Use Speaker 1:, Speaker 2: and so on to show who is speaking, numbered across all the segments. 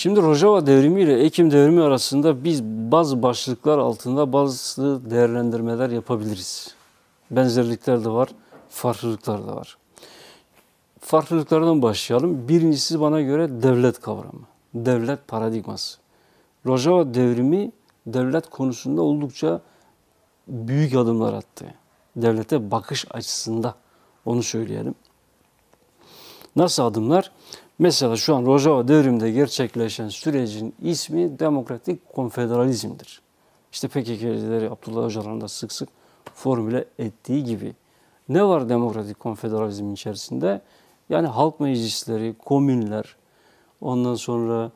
Speaker 1: Şimdi Rojava devrimi ile Ekim devrimi arasında biz bazı başlıklar altında bazı değerlendirmeler yapabiliriz. Benzerlikler de var, farklılıklar da var. Farklılıklardan başlayalım. Birincisi bana göre devlet kavramı, devlet paradigması. Rojava devrimi devlet konusunda oldukça büyük adımlar attı. Devlete bakış açısında, onu söyleyelim. Nasıl adımlar? Mesela şu an Rojava devriminde gerçekleşen sürecin ismi demokratik konfederalizmdir. İşte PKK'lileri Abdullah Öcalan'ın da sık sık formüle ettiği gibi. Ne var demokratik konfederalizmin içerisinde? Yani halk meclisleri, komünler, ondan sonra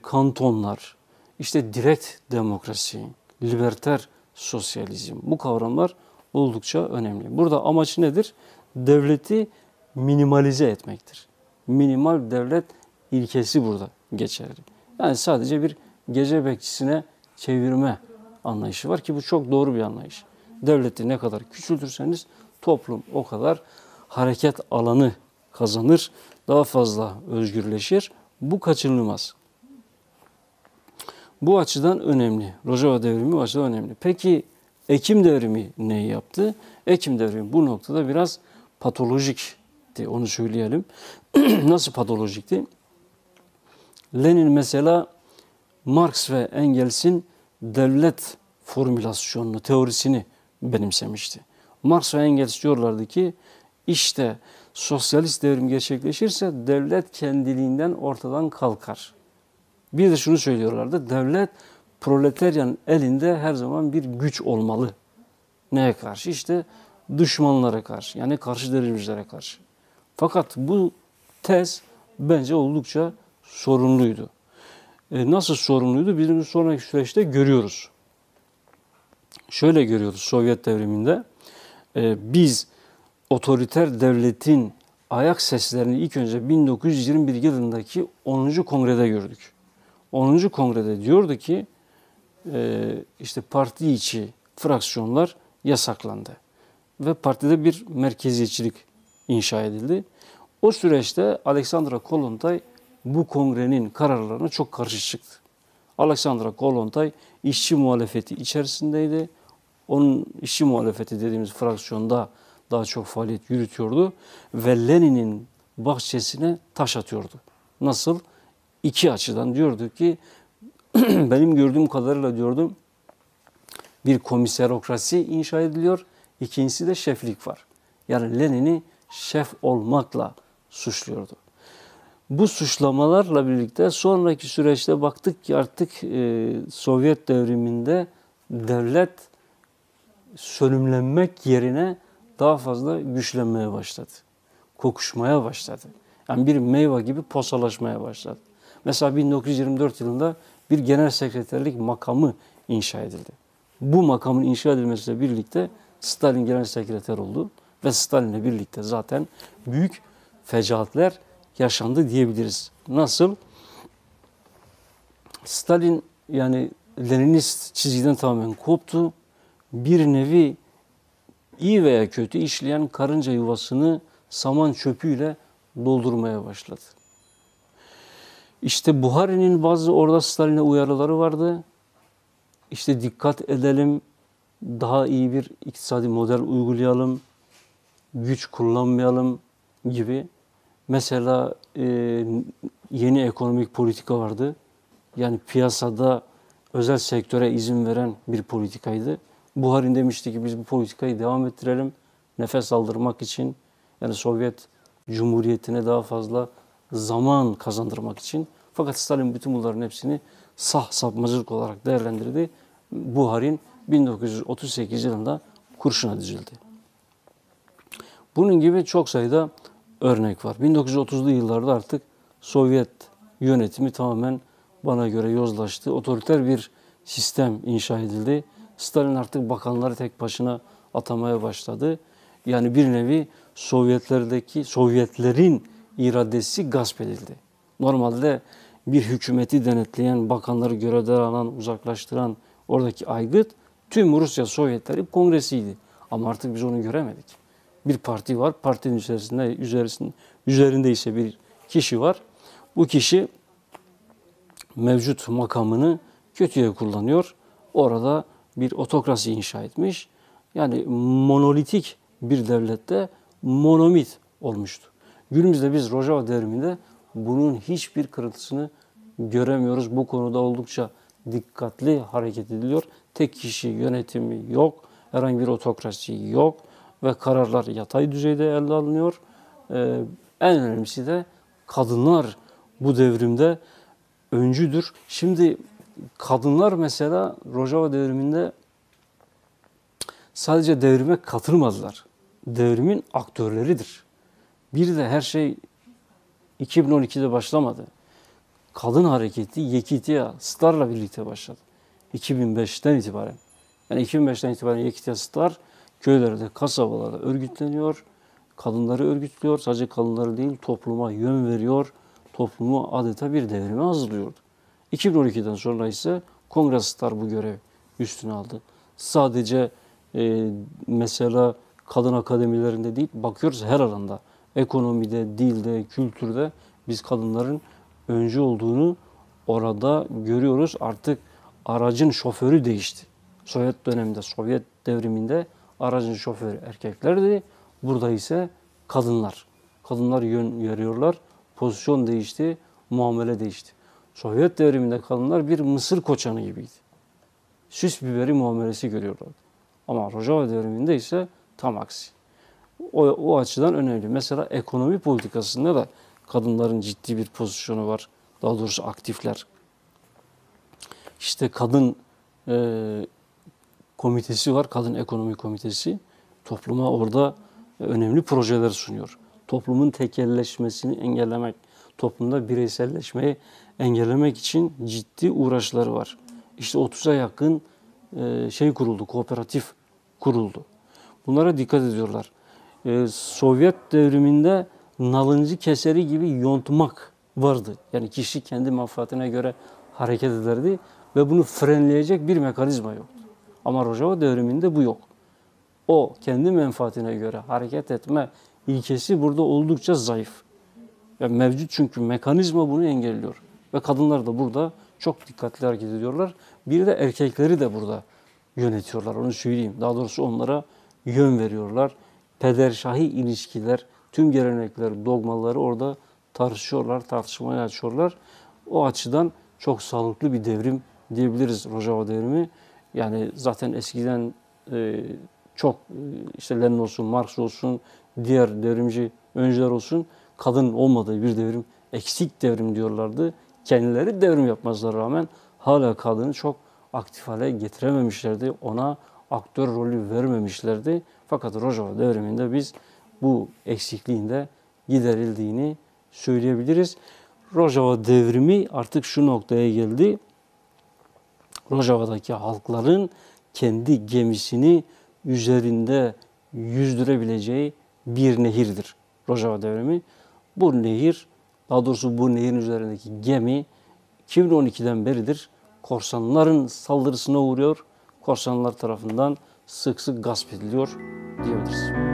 Speaker 1: kantonlar, işte direkt demokrasi, liberter sosyalizm, bu kavramlar oldukça önemli. Burada amaç nedir? Devleti minimalize etmektir. Minimal devlet ilkesi burada geçerli. Yani sadece bir gece bekçisine çevirme anlayışı var ki bu çok doğru bir anlayış. Devleti ne kadar küçültürseniz toplum o kadar hareket alanı kazanır, daha fazla özgürleşir. Bu kaçınılmaz. Bu açıdan önemli. Rojava devrimi bu açıdan önemli. Peki Ekim devrimi neyi yaptı? Ekim devrimi bu noktada biraz patolojikti, onu söyleyelim. Nasıl patolojikti? Lenin mesela Marx ve Engels'in devlet formülasyonunu, teorisini benimsemişti. Marx ve Engels diyorlardı ki işte sosyalist devrim gerçekleşirse devlet kendiliğinden ortadan kalkar. Bir de şunu söylüyorlardı, devlet proletaryanın elinde her zaman bir güç olmalı. Neye karşı? İşte düşmanlara karşı, yani karşı devrimcilere karşı. Fakat bu tez bence oldukça sorunluydu. Nasıl sorunluydu? Bizim sonraki süreçte görüyoruz. Şöyle görüyoruz Sovyet devriminde. Biz otoriter devletin ayak seslerini ilk önce 1921 yılındaki 10. Kongrede gördük. 10. Kongrede diyordu ki işte parti içi fraksiyonlar yasaklandı. Ve partide bir merkeziyetçilik inşa edildi. O süreçte Alexandra Kollontaj bu kongrenin kararlarına çok karşı çıktı. Alexandra Kollontaj işçi muhalefeti içerisindeydi. Onun işçi muhalefeti dediğimiz fraksiyonda daha çok faaliyet yürütüyordu. Ve Lenin'in bahçesine taş atıyordu. Nasıl? İki açıdan diyordu ki benim gördüğüm kadarıyla diyordum bir komiserokrasi inşa ediliyor. İkincisi de şeflik var. Yani Lenin'i şef olmakla suçluyordu. Bu suçlamalarla birlikte sonraki süreçte baktık ki artık Sovyet devriminde devlet sönümlenmek yerine daha fazla güçlenmeye başladı. Kokuşmaya başladı. Yani bir meyve gibi posalaşmaya başladı. Mesela 1924 yılında bir genel sekreterlik makamı inşa edildi. Bu makamın inşa edilmesiyle birlikte Stalin genel sekreter oldu ve Stalin'le birlikte zaten büyük fecaatler yaşandı diyebiliriz. Nasıl? Stalin yani Leninist çizgiden tamamen koptu. Bir nevi iyi veya kötü işleyen karınca yuvasını saman çöpüyle doldurmaya başladı. İşte Buhari'nin bazı orada Stalin'e uyarıları vardı. İşte dikkat edelim, daha iyi bir iktisadi model uygulayalım, güç kullanmayalım gibi. Mesela yeni ekonomik politika vardı. Yani piyasada özel sektöre izin veren bir politikaydı. Buhari demişti ki biz bu politikayı devam ettirelim. Nefes aldırmak için, yani Sovyet Cumhuriyeti'ne daha fazla zaman kazandırmak için. Fakat Stalin bütün bunların hepsini sapmacılık olarak değerlendirdi. Buhari'nin 1938 yılında kurşuna dizildi. Bunun gibi çok sayıda örnek var. 1930'lu yıllarda artık Sovyet yönetimi tamamen bana göre yozlaştı. Otoriter bir sistem inşa edildi. Stalin artık bakanları tek başına atamaya başladı. Yani bir nevi Sovyetlerin iradesi gasp edildi. Normalde bir hükümeti denetleyen, bakanları görevden alan, uzaklaştıran oradaki aygıt tüm Rusya Sovyetleri Kongresi'ydi. Ama artık biz onu göremedik. Bir parti var, partinin üzerinde ise bir kişi var. Bu kişi mevcut makamını kötüye kullanıyor. Orada bir otokrasi inşa etmiş. Yani monolitik bir devlette monomit olmuştu. Günümüzde biz Rojava devriminde bunun hiçbir kırıntısını göremiyoruz. Bu konuda oldukça dikkatli hareket ediliyor. Tek kişi yönetimi yok, herhangi bir otokrasi yok ve kararlar yatay düzeyde ele alınıyor. En önemlisi de kadınlar bu devrimde öncüdür. Şimdi kadınlar mesela Rojava devriminde sadece devrime katılmadılar. Devrimin aktörleridir. Bir de her şey 2012'de başlamadı. Kadın hareketi Yekitiya Star'la birlikte başladı. 2005'ten itibaren. Yani 2005'ten itibaren Yekitiya Star köylerde, kasabalarda örgütleniyor. Kadınları örgütlüyor. Sadece kadınları değil, topluma yön veriyor. Toplumu adeta bir devrime hazırlıyordu. 2012'den sonra ise Kongre Star bu görev üstüne aldı. Sadece mesela kadın akademilerinde değil, bakıyoruz her alanda. Ekonomide, dilde, kültürde biz kadınların öncü olduğunu orada görüyoruz. Artık aracın şoförü değişti. Sovyet döneminde, Sovyet devriminde aracın şoförü erkeklerdi. Burada ise kadınlar. Kadınlar yön veriyorlar. Pozisyon değişti, muamele değişti. Sovyet devriminde kadınlar bir mısır koçanı gibiydi. Süs biberi muamelesi görüyorlardı. Ama Rojava devriminde ise tam aksi. O açıdan önemli. Mesela ekonomi politikasında da kadınların ciddi bir pozisyonu var. Daha doğrusu aktifler. İşte kadın komitesi var, kadın ekonomi komitesi. Topluma orada önemli projeler sunuyor. Toplumun tekelleşmesini engellemek, toplumda bireyselleşmeyi engellemek için ciddi uğraşları var. İşte 30'a yakın kuruldu, kooperatif kuruldu. Bunlara dikkat ediyorlar. Sovyet devriminde nalıncı keseri gibi yontmak vardı. Yani kişi kendi menfaatine göre hareket ederdi ve bunu frenleyecek bir mekanizma yoktu. Ama Rojava devriminde bu yok. O kendi menfaatine göre hareket etme ilkesi burada oldukça zayıf. Yani mevcut çünkü mekanizma bunu engelliyor. Ve kadınlar da burada çok dikkatli hareket ediyorlar. Bir de erkekleri de burada yönetiyorlar, onu söyleyeyim. Daha doğrusu onlara yön veriyorlar. Pederşahi ilişkiler, tüm gelenekler, dogmaları orada tartışıyorlar, tartışmaya açıyorlar. O açıdan çok sağlıklı bir devrim diyebiliriz Rojava devrimi. Yani zaten eskiden çok işte Lenin olsun, Marx olsun, diğer devrimci öncüler olsun kadın olmadığı bir devrim, eksik devrim diyorlardı. Kendileri devrim yapmazlara rağmen hala kadını çok aktif hale getirememişlerdi. Ona aktör rolü vermemişlerdi. Fakat Rojava devriminde biz bu eksikliğin de giderildiğini söyleyebiliriz. Rojava devrimi artık şu noktaya geldi. Rojava'daki halkların kendi gemisini üzerinde yüzdürebileceği bir nehirdir Rojava devrimi. Bu nehir, daha doğrusu bu nehirin üzerindeki gemi 2012'den beridir korsanların saldırısına uğruyor. Korsanlar tarafından sık sık gasp ediliyor diyebiliriz.